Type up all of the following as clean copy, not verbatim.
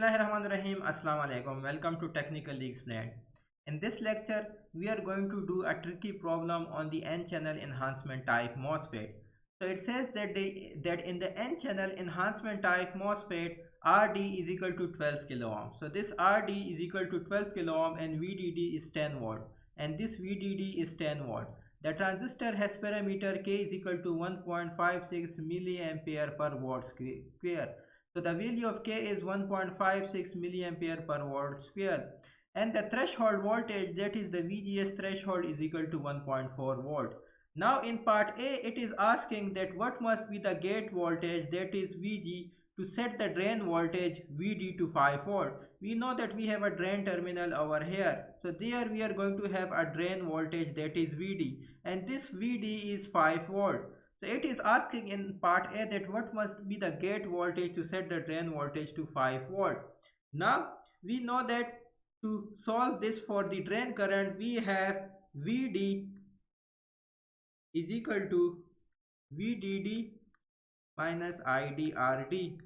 Bismillahirrahmanirrahim. Assalamu alaikum. Welcome to Technically Explained. In this lecture, we are going to do a tricky problem on the N-channel enhancement type MOSFET. So it says that in the N-channel enhancement type MOSFET, RD is equal to 12 kilo ohm. So this RD is equal to 12 kilo ohm and VDD is 10 volt. And this VDD is 10 volt. The transistor has parameter K is equal to 1.56 milliampere per watt square. So the value of K is 1.56 milliampere per watt square, and the threshold voltage, that is the VGS threshold, is equal to 1.4 volt. Now in part A, it is asking that what must be the gate voltage, that is VG, to set the drain voltage VD to 5 volt. We know that we have a drain terminal over here, so there we are going to have a drain voltage, that is VD, and this VD is 5 volt. So it is asking in part A that what must be the gate voltage to set the drain voltage to 5 volt. Now we know that to solve this for the drain current, we have VD is equal to VDD minus IDRD.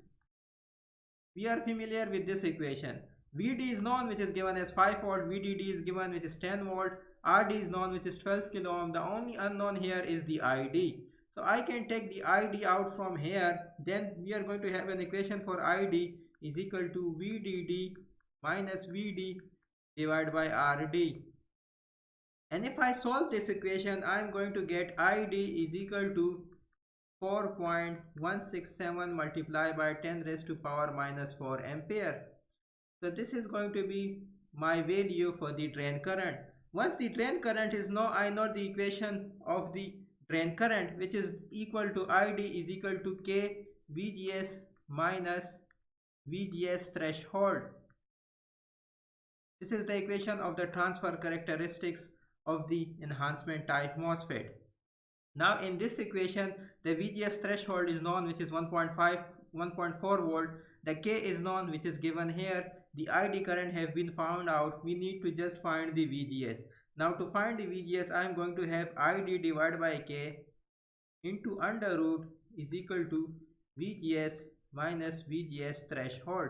We are familiar with this equation. VD is known, which is given as 5 volt, VDD is given, which is 10 volt, RD is known, which is 12 kilo ohm. The only unknown here is the ID. So I can take the ID out from here, then we are going to have an equation for ID is equal to VDD minus VD divided by RD. And if I solve this equation, I am going to get ID is equal to 4.167 multiplied by 10 raised to power minus 4 ampere. So this is going to be my value for the drain current. Once the drain current is known, I know the equation of the drain current, which is equal to ID is equal to K VGS minus VGS threshold. This is the equation of the transfer characteristics of the enhancement type MOSFET. Now in this equation, the VGS threshold is known, which is 1.4 volt. The K is known, which is given here. The ID current have been found out. We need to just find the VGS. Now to find the VGS, I am going to have ID divided by K into under root is equal to VGS minus VGS threshold,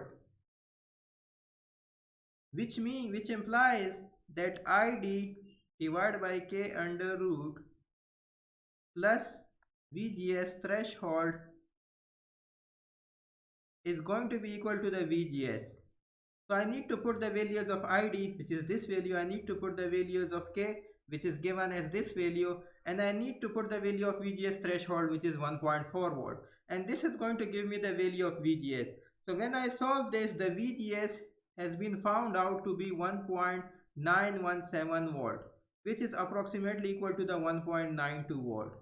which implies that ID divided by K under root plus VGS threshold is going to be equal to the VGS. So I need to put the values of ID, which is this value. I need to put the values of K, which is given as this value, and I need to put the value of VGS threshold, which is 1.4 volt, and this is going to give me the value of VGS. So when I solve this, the VGS has been found out to be 1.917 volt, which is approximately equal to the 1.92 volt.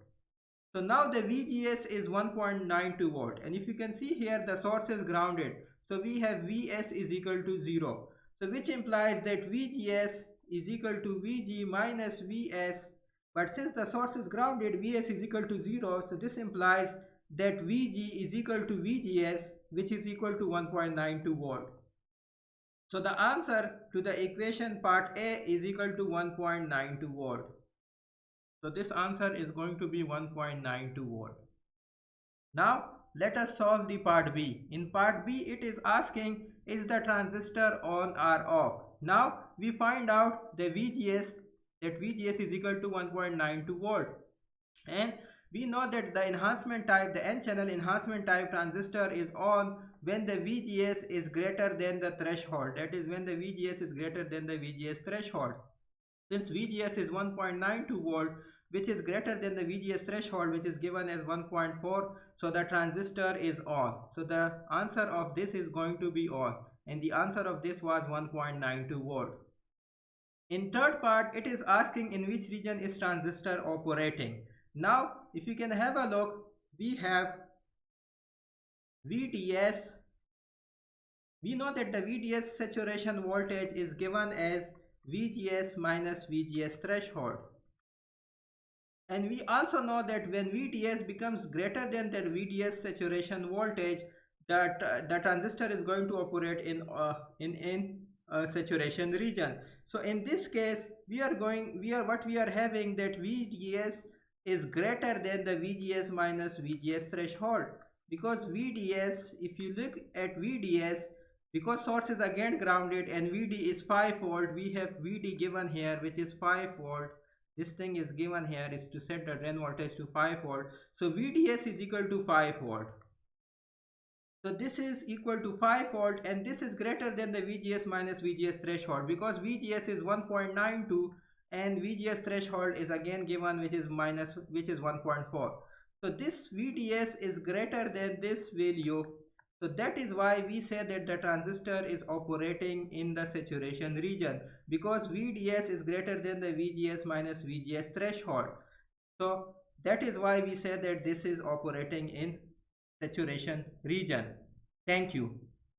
So now the VGS is 1.92 volt, and if you can see here, the source is grounded. So we have Vs is equal to 0. So which implies that VGS is equal to Vg minus Vs. But since the source is grounded, Vs is equal to 0. So this implies that Vg is equal to VGS, which is equal to 1.92 volt. So the answer to the equation part A is equal to 1.92 volt. So this answer is going to be 1.92 volt. Now let us solve the part B. In part B, it is asking, is the transistor on or off? Now we find out the VGS, that VGS is equal to 1.92 volt, and we know that the enhancement type, the N-channel enhancement type transistor is on when the VGS is greater than the threshold, that is when the VGS is greater than the VGS threshold. Since VGS is 1.92 volt, which is greater than the VGS threshold, which is given as 1.4, so the transistor is on. So the answer of this is going to be on, and the answer of this was 1.92 volt. In third part, it is asking in which region is transistor operating. Now if you can have a look, we have VDS. We know that the VDS saturation voltage is given as VGS minus VGS threshold. And we also know that when VDS becomes greater than the VDS saturation voltage, that the transistor is going to operate in saturation region. So in this case, what we are having that VDS is greater than the VGS minus VGS threshold, because VDS, if you look at VDS, Because source is again grounded and VD is 5 volt, we have VD given here which is 5 volt. This thing is given here is to set the drain voltage to 5 volt. So VDS is equal to 5 volt. So this is equal to 5 volt and this is greater than the VGS minus VGS threshold, because VGS is 1.92 and VGS threshold is again given which is 1.4. So this VDS is greater than this value. So that is why we say that the transistor is operating in the saturation region, because VDS is greater than the VGS minus VGS threshold. So that is why we say that this is operating in saturation region. Thank you.